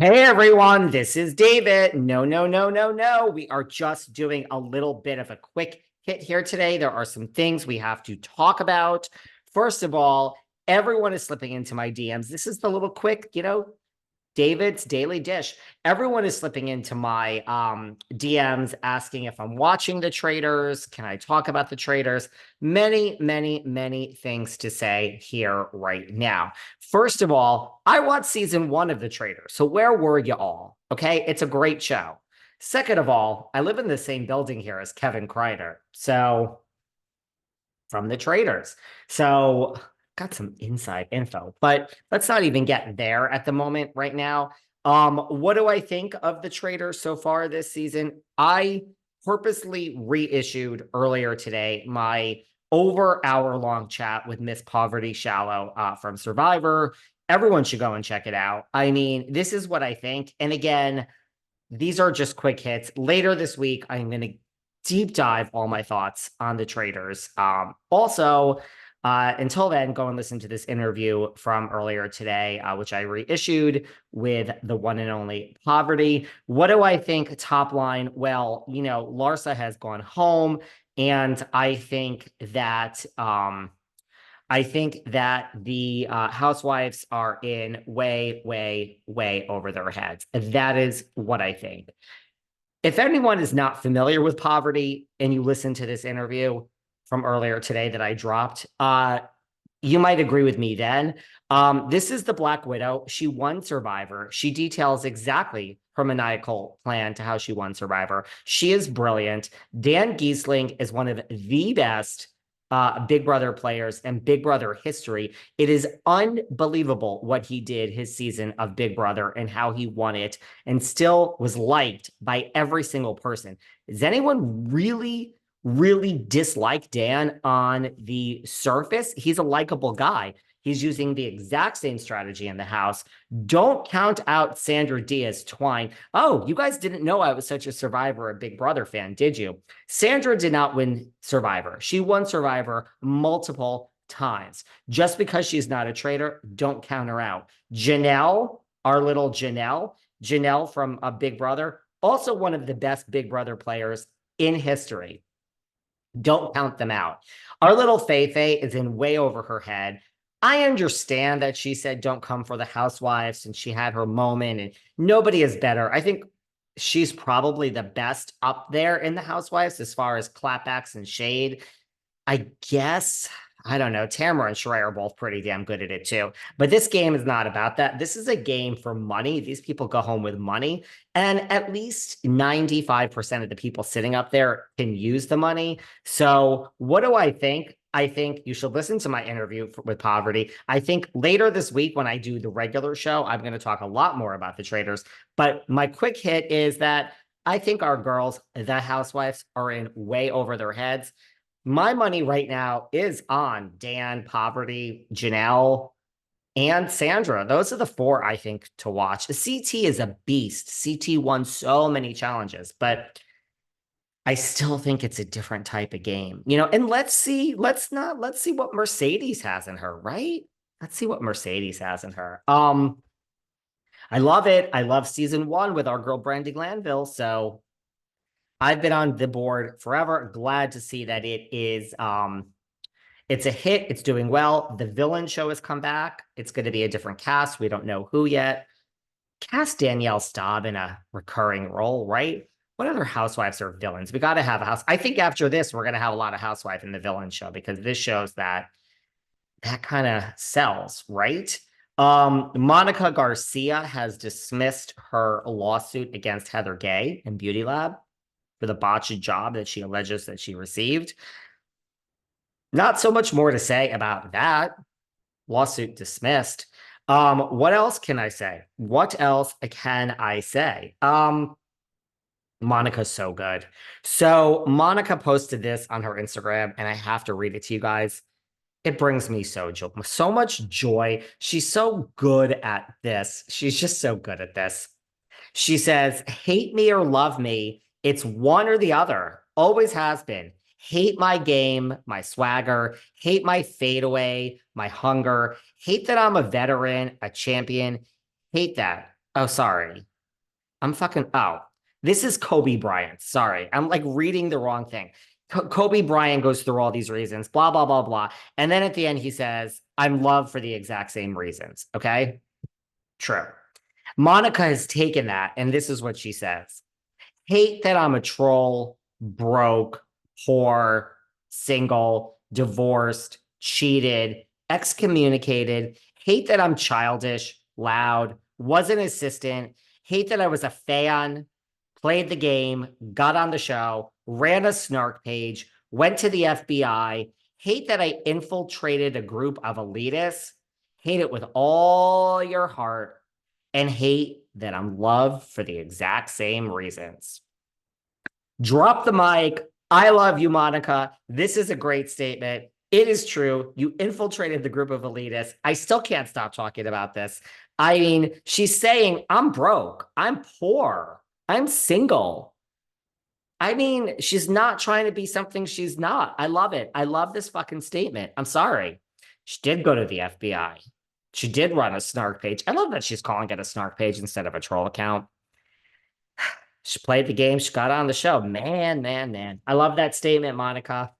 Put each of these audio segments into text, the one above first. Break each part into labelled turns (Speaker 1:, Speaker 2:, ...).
Speaker 1: Hey everyone, this is David. No, no, no, no, no. We are just doing a little bit of a quick hit here today. There are some things we have to talk about. First of all, everyone is slipping into my DMs. This is the little quick, David's Daily Dish. Everyone is slipping into my DMs asking if I'm watching the Traitors. Can I talk about the Traitors? Many, many, many things to say here right now. First of all, I watched season one of the Traitors. So where were you all? Okay, it's a great show. Second of all, I live in the same building here as Kevin Kreider. So from the Traitors. So got some inside info, but let's not even get there at the moment right now. What do I think of the Traitors so far this season? I purposely reissued earlier today my over hour long chat with Miss Poverty Shallow from Survivor. Everyone should go and check it out. I mean, this is what I think. And again, these are just quick hits. Later this week, I'm going to deep dive all my thoughts on the Traitors. Until then, go and listen to this interview from earlier today, which I reissued with the one and only Poverty. What do I think top line? Well, Larsa has gone home, and I think that the housewives are in way, way, way over their heads. That is what I think. If anyone is not familiar with Poverty and you listen to this interview from earlier today that I dropped, you might agree with me then. This is the Black Widow. She won Survivor. She details exactly her maniacal plan to how she won Survivor. She is brilliant. Dan Giesling is one of the best Big Brother players and Big Brother history. It is unbelievable what he did his season of Big Brother and how he won it and still was liked by every single person. Does anyone really dislike Dan on the surface? He's a likable guy. He's using the exact same strategy in the house. Don't count out Sandra Diaz Twine. Oh, you guys didn't know I was such a Survivor, a Big Brother fan, did you? Sandra did not win Survivor. She won Survivor multiple times. Just because she's not a traitor, don't count her out. Janelle, our little Janelle from Big Brother, also one of the best Big Brother players in history. Don't count them out. Our little Fei is in way over her head. I understand that she said don't come for the housewives and she had her moment and nobody is better. I think she's probably the best up there in the housewives as far as clapbacks and shade. I guess, I don't know. Tamara and Sheree are both pretty damn good at it too. But this game is not about that. This is a game for money. These people go home with money. And at least 95% of the people sitting up there can use the money. So, what do I think? I think you should listen to my interview with Poverty. I think later this week, when I do the regular show, I'm going to talk a lot more about the Traitors. But my quick hit is that I think our girls, the housewives, are in way over their heads. My money right now is on Dan, Poverty, Janelle, and Sandra. Those are the four I think to watch. CT is a beast. CT won so many challenges, but I still think it's a different type of game. And let's see what Mercedes has in her, right? Let's see what Mercedes has in her. I love it. I love season one with our girl Brandy Glanville. So I've been on the board forever. Glad to see that it's a hit. It's doing well. The villain show has come back. It's going to be a different cast. We don't know who yet. Cast Danielle Staub in a recurring role, right? What other housewives are villains? We got to have a house. I think after this, we're going to have a lot of housewife in the villain show because this shows that kind of sells, right? Monica Garcia has dismissed her lawsuit against Heather Gay and Beauty Lab for the botched job that she alleges that she received. Not so much more to say about that. Lawsuit dismissed. What else can I say? What else can I say? Monica's so good. So Monica posted this on her Instagram, and I have to read it to you guys. It brings me so much joy. She's so good at this. She's just so good at this. She says, hate me or love me. It's one or the other. Always has been. Hate my game, my swagger. Hate my fadeaway, my hunger. Hate that I'm a veteran, a champion. Hate that. Oh, sorry. Oh, this is Kobe Bryant. Sorry. I'm like reading the wrong thing. Kobe Bryant goes through all these reasons, blah, blah, blah, blah. And then at the end, he says, I'm loved for the exact same reasons. Okay. True. Monica has taken that, and this is what she says: hate that I'm a troll, broke, poor, single, divorced, cheated, excommunicated, hate that I'm childish, loud, was an assistant, hate that I was a fan, played the game, got on the show, ran a snark page, went to the FBI, hate that I infiltrated a group of elitists, hate it with all your heart, and hate that I'm loved for the exact same reasons. Drop the mic. I love you, Monica. This is a great statement. It is true. You infiltrated the group of elitists. I still can't stop talking about this. I mean, she's saying, I'm broke. I'm poor. I'm single. I mean, she's not trying to be something she's not. I love it. I love this fucking statement. I'm sorry. She did go to the FBI. She did run a snark page. I love that she's calling it a snark page instead of a troll account. She played the game. She got on the show. Man, man, man. I love that statement, Monica.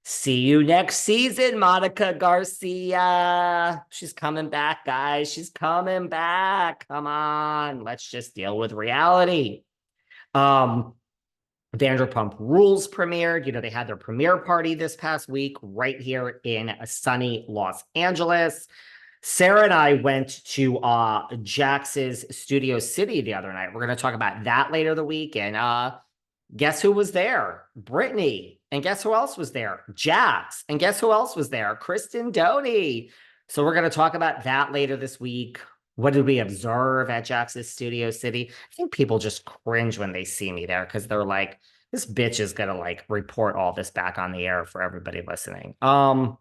Speaker 1: See you next season, Monica Garcia. She's coming back, guys. She's coming back. Come on. Let's just deal with reality. Vanderpump Rules premiered. You know, they had their premiere party this past week right here in sunny Los Angeles. Sarah and I went to Jax's Studio City the other night. We're going to talk about that later the week. And guess who was there? Brittany. And guess who else was there? Jax. And guess who else was there? Kristen Doty. So we're going to talk about that later this week. What did we observe at Jax's Studio City? I think people just cringe when they see me there because they're like, this bitch is going to like report all this back on the air for everybody listening. I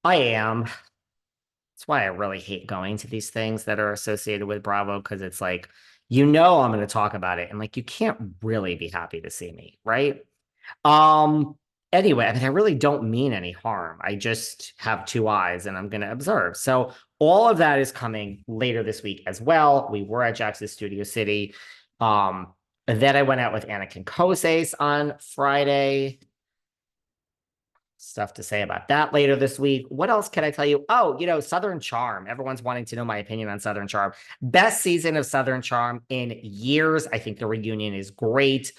Speaker 1: am. That's why I really hate going to these things that are associated with Bravo, because it's like, you know, I'm going to talk about it and like you can't really be happy to see me, right? Anyway, I mean, I really don't mean any harm. I just have two eyes and I'm going to observe. So all of that is coming later this week as well. We were at Jax's Studio City. Then I went out with Anakin Koses on Friday. Stuff to say about that later this week. What else can I tell you? Oh, you know, Southern Charm. Everyone's wanting to know my opinion on Southern Charm. Best season of Southern Charm in years. I think the reunion is great.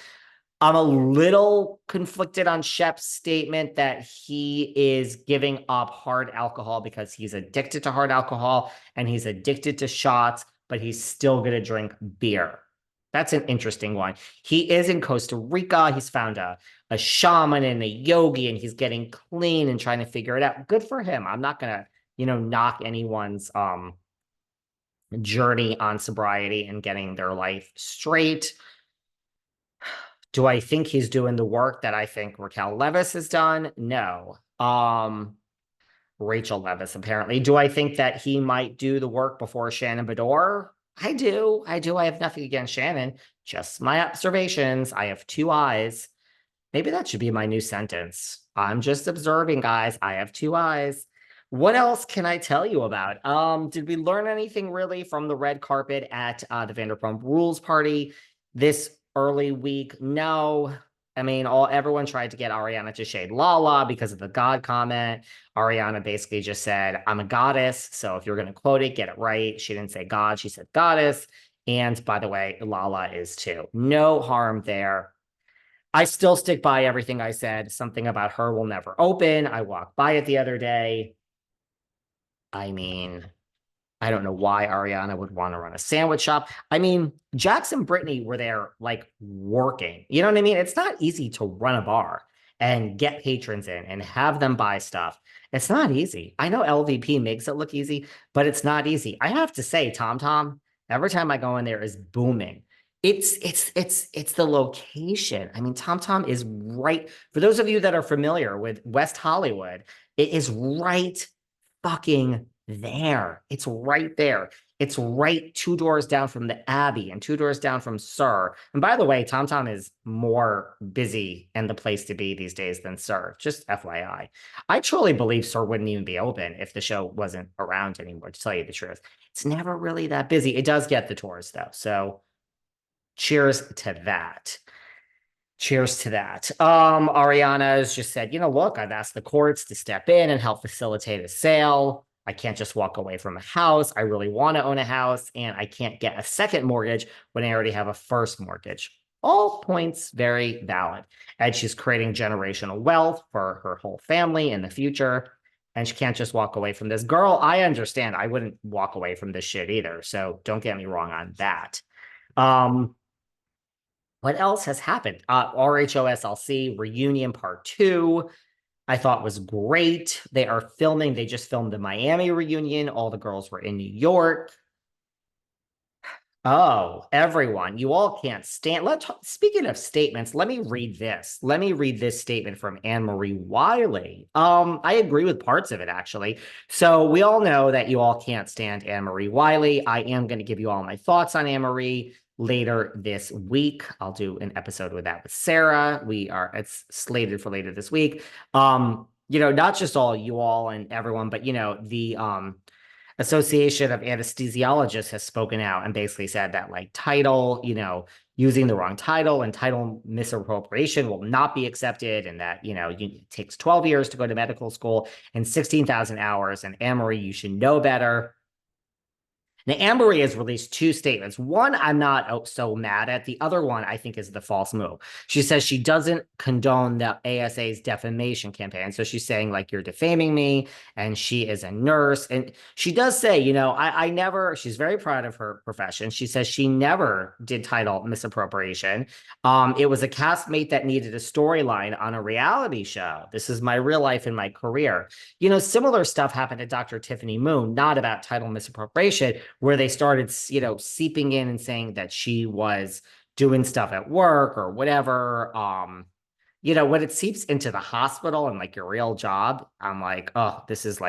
Speaker 1: I'm a little conflicted on Shep's statement that he is giving up hard alcohol because he's addicted to hard alcohol and he's addicted to shots, but he's still going to drink beer. That's an interesting one. He is in Costa Rica. He's found a shaman and a yogi, and he's getting clean and trying to figure it out. Good for him. I'm not going to, you know, knock anyone's journey on sobriety and getting their life straight. Do I think he's doing the work that I think Raquel Leviss has done? No. Rachel Leviss, apparently. Do I think that he might do the work before Shannon Bedore? I do. I have nothing against Shannon. Just my observations. I have two eyes. Maybe that should be my new sentence. I'm just observing, guys. I have two eyes. What else can I tell you about? Did we learn anything really from the red carpet at the Vanderpump Rules party this early week? No. I mean, everyone tried to get Ariana to shade Lala because of the God comment. Ariana basically just said, I'm a goddess. So if you're going to quote it, get it right. She didn't say God, she said goddess. And by the way, Lala is too. No harm there. I still stick by everything I said. Something about her will never open. I walked by it the other day. I mean, I don't know why Ariana would want to run a sandwich shop. I mean, Jax and Brittany were there like working. You know what I mean? It's not easy to run a bar and get patrons in and have them buy stuff. It's not easy. I know LVP makes it look easy, but it's not easy. I have to say, TomTom, every time I go in there is booming. It's the location. I mean, TomTom is right. For those of you that are familiar with West Hollywood, it is right fucking there. It's right there. It's right 2 doors down from the Abbey and 2 doors down from Sir. And by the way, Tom Tom is more busy and the place to be these days than Sir. Just FYI. I truly believe Sir wouldn't even be open if the show wasn't around anymore, to tell you the truth. It's never really that busy. It does get the tours though. So cheers to that. Cheers to that. Ariana has just said, look, I've asked the courts to step in and help facilitate a sale. I can't just walk away from a house. I really want to own a house, and I can't get a second mortgage when I already have a first mortgage. All points very valid. And she's creating generational wealth for her whole family in the future. And she can't just walk away from this. Girl, I understand. I wouldn't walk away from this shit either. So don't get me wrong on that. What else has happened? RHOSLC Reunion Part 2, I thought was great. They just filmed the Miami reunion. All the girls were in New York. Oh, everyone, you all can't stand. Speaking of statements, let me read this. Let me read this statement from Annemarie Wiley. I agree with parts of it, actually. So we all know that you all can't stand Annemarie Wiley. I am going to give you all my thoughts on Annemarie later this week. I'll do an episode with Sarah. It's slated for later this week. Not just all you all and everyone, but the Association of Anesthesiologists has spoken out and basically said that title, using the wrong title and title misappropriation will not be accepted, and that, it takes 12 years to go to medical school and 16,000 hours. And Annemarie, you should know better. Now, Annemarie has released 2 statements. One, I'm not so mad at. The other one, I think, is the false move. She says she doesn't condone the ASA's defamation campaign. So she's saying, you're defaming me, and she is a nurse. And she does say, she's very proud of her profession. She says she never did title misappropriation. It was a castmate that needed a storyline on a reality show. This is my real life and my career. Similar stuff happened to Dr. Tiffany Moon, not about title misappropriation, where they started, seeping in and saying that she was doing stuff at work or whatever. When it seeps into the hospital and your real job, I'm like, oh, this is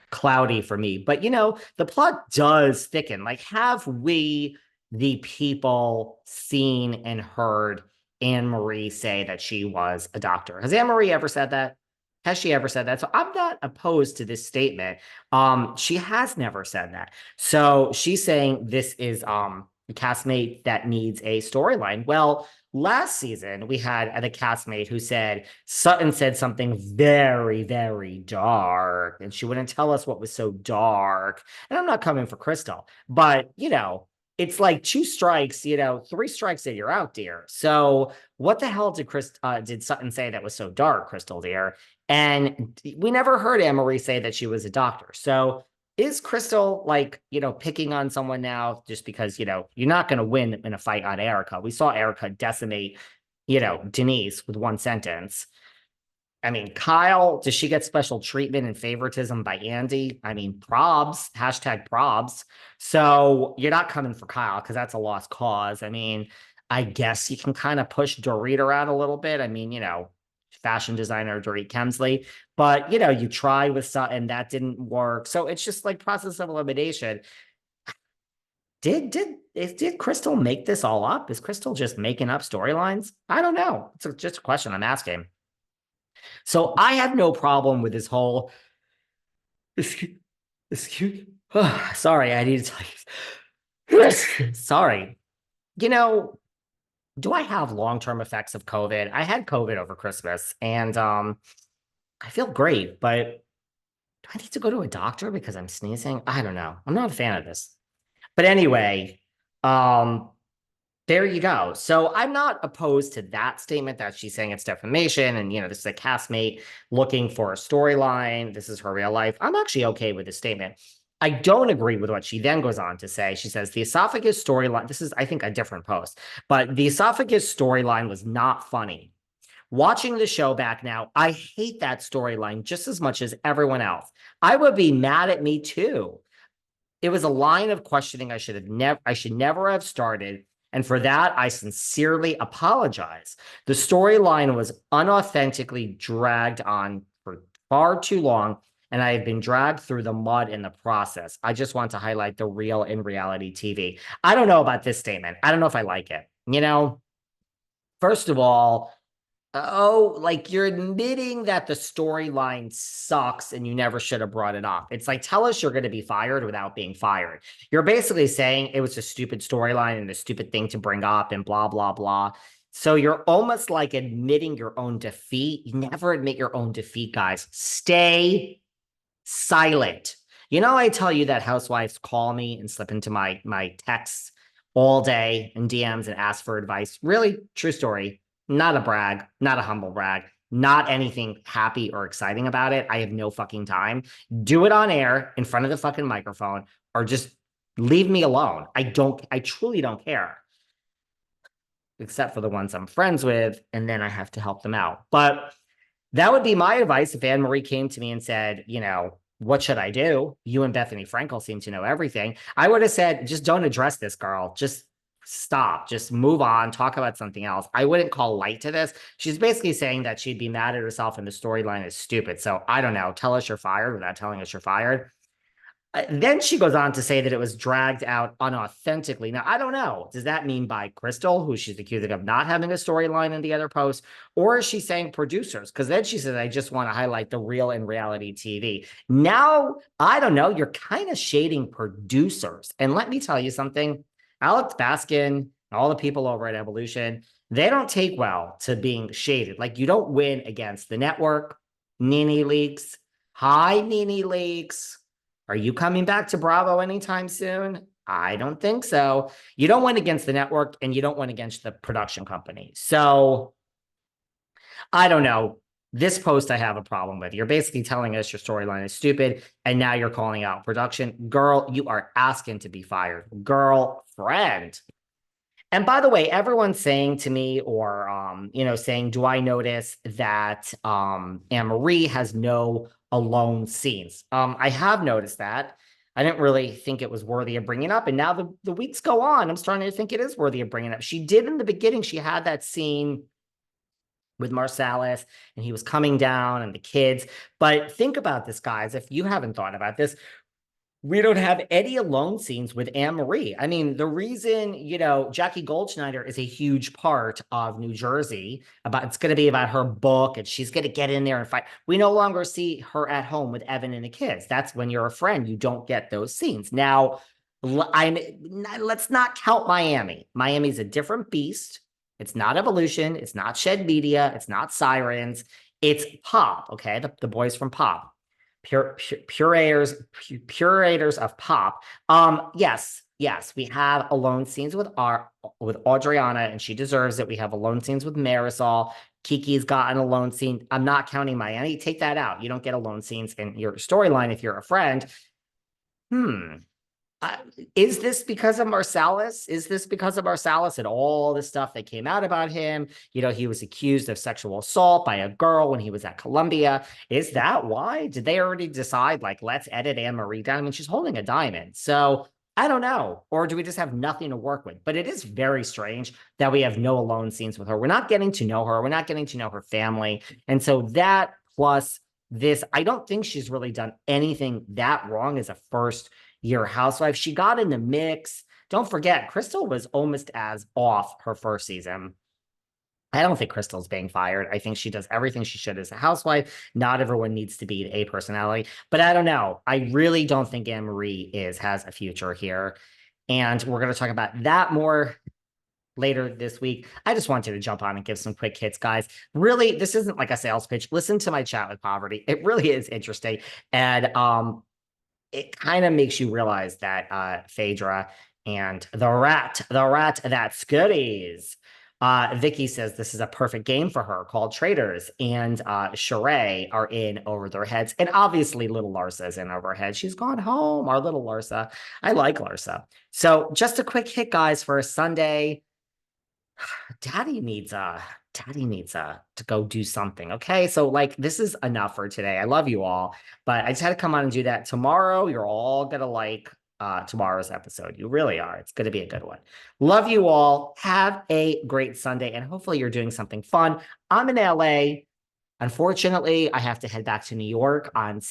Speaker 1: cloudy for me. But, the plot does thicken. Have we, the people, seen and heard Annemarie say that she was a doctor? Has Annemarie ever said that? Has she ever said that? So I'm not opposed to this statement. She has never said that. So she's saying this is a castmate that needs a storyline. Well, last season we had the castmate who said Sutton said something very, very dark, and she wouldn't tell us what was so dark. And I'm not coming for Crystal, but it's 2 strikes, 3 strikes and you're out, dear. So what the hell did Sutton say that was so dark, Crystal, dear? And we never heard Annemarie say that she was a doctor. So is Crystal picking on someone now just because, you're not going to win in a fight on Erica? We saw Erica decimate, Denise with one sentence. I mean, Kyle, does she get special treatment and favoritism by Andy? I mean, probs, #probs. So you're not coming for Kyle because that's a lost cause. I mean, I guess you can kind of push Dorit around a little bit. I mean, fashion designer Dorit Kemsley, but you try with Sutton, that didn't work. So it's just process of elimination. Did Crystal make this all up? Is Crystal just making up storylines? I don't know. It's just a question I'm asking. So I have no problem with this whole excuse sorry, I need to tell you. Sorry. Do I have long-term effects of COVID? I had COVID over Christmas, and I feel great, but do I need to go to a doctor because I'm sneezing? I don't know. I'm not a fan of this. But anyway, there you go. So I'm not opposed to that statement that she's saying it's defamation and, this is a castmate looking for a storyline. This is her real life. I'm actually okay with this statement. I don't agree with what she then goes on to say. She says the esophagus storyline, this is, I think, a different post, but the esophagus storyline was not funny. Watching the show back now, I hate that storyline just as much as everyone else. I would be mad at me too. It was a line of questioning I should never have started. And for that, I sincerely apologize. The storyline was unauthentically dragged on for far too long, and I have been dragged through the mud in the process. I just want to highlight the real in reality TV. I don't know about this statement. I don't know if I like it. First of all, oh, like you're admitting that the storyline sucks and you never should have brought it up. It's like, tell us you're going to be fired without being fired. You're basically saying it was a stupid storyline and a stupid thing to bring up and blah, blah, blah. So you're almost like admitting your own defeat. You never admit your own defeat, guys. Stay silent. I tell you that housewives call me and slip into my texts all day and DMs and ask for advice. Really, true story. Not a brag, not a humble brag, not anything happy or exciting about it. I have no fucking time. Do it on air in front of the fucking microphone or just leave me alone. I truly don't care, except for the ones I'm friends with, and then I have to help them out. But that would be my advice if Annemarie came to me and said, what should I do? You and Bethany Frankel seem to know everything. I would have said, just don't address this, girl. Just stop. Just move on. Talk about something else. I wouldn't call light to this. She's basically saying that she'd be mad at herself and the storyline is stupid. So I don't know. Tell us you're fired without telling us you're fired. Then she goes on to say that it was dragged out unauthentically. Now, I don't know. Does that mean by Crystal, who she's accusing of not having a storyline in the other post? Or is she saying producers? Because then she says, I just want to highlight the real in reality TV. Now, I don't know. You're kind of shading producers. And let me tell you something. Alex Baskin, all the people over at Evolution, they don't take well to being shaded. Like, you don't win against the network, Nene Leaks. Hi, Nene Leaks. Are you coming back to Bravo anytime soon? I don't think so. You don't win against the network and you don't win against the production company. So I don't know. This post I have a problem with. You're basically telling us your storyline is stupid and now you're calling out production. Girl, you are asking to be fired. Girlfriend. And by the way, everyone's saying to me or, saying, do I notice that Annemarie has no alone scenes? I have noticed that. I didn't really think it was worthy of bringing up. And now the weeks go on. I'm starting to think it is worthy of bringing up. She did in the beginning. She had that scene with Marsalis and he was coming down and the kids. But think about this, guys. If you haven't thought about this, we don't have any alone scenes with Annemarie. I mean, the reason, Jackie Goldschneider is a huge part of New Jersey. It's going to be about her book and she's going to get in there and fight. We no longer see her at home with Evan and the kids. That's when you're a friend. You don't get those scenes. Now, let's not count Miami. Miami's a different beast. It's not Evolution. It's not Shed Media. It's not Sirens. It's Pop, okay? The boys from Pop. Purators of Pop. Yes, we have alone scenes with Audriana, and she deserves it. We have alone scenes with Marisol. Kiki's got an alone scene. I'm not counting Miami. Take that out. You don't get alone scenes in your storyline if you're a friend. Is this because of Marsalis? Is this because of Marsalis and all the stuff that came out about him? He was accused of sexual assault by a girl when he was at Columbia. Is that why? Did they already decide, like, let's edit Annemarie down? I mean, she's holding a diamond. So I don't know. Or do we just have nothing to work with? But it is very strange that we have no alone scenes with her. We're not getting to know her. We're not getting to know her family. And so that plus this, I don't think she's really done anything that wrong as a first-year housewife. She got in the mix. Don't forget, Crystal was almost as off her first season. I don't think Crystal's being fired. I think she does everything she should as a housewife. Not everyone needs to be a personality, but I don't know. I really don't think Annemarie has a future here. And we're going to talk about that more later this week. I just wanted to jump on and give some quick hits, guys. Really, this isn't like a sales pitch. Listen to my chat with Poverty. It really is interesting. And it kind of makes you realize that Phaedra and the rat that's goodies. Vicky says this is a perfect game for her called Traitors, and Sheree are in over their heads. And obviously little Larsa is in over her head. She's gone home, our little Larsa. I like Larsa. So just a quick hit, guys, for a Sunday. Daddy needs to go do something. Okay. So like, this is enough for today. I love you all, but I just had to come on and do that. Tomorrow, you're all going to like tomorrow's episode. You really are. It's going to be a good one. Love you all. Have a great Sunday. And hopefully you're doing something fun. I'm in LA. Unfortunately, I have to head back to New York on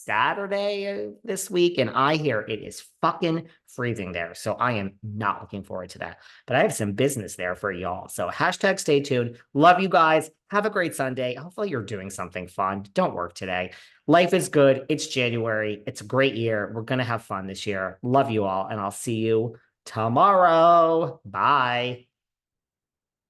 Speaker 1: Saturday this week, and I hear it is fucking freezing there. So I am not looking forward to that. But I have some business there for y'all. So hashtag stay tuned. Love you guys. Have a great Sunday. Hopefully you're doing something fun. Don't work today. Life is good. It's January. It's a great year. We're going to have fun this year. Love you all, and I'll see you tomorrow. Bye.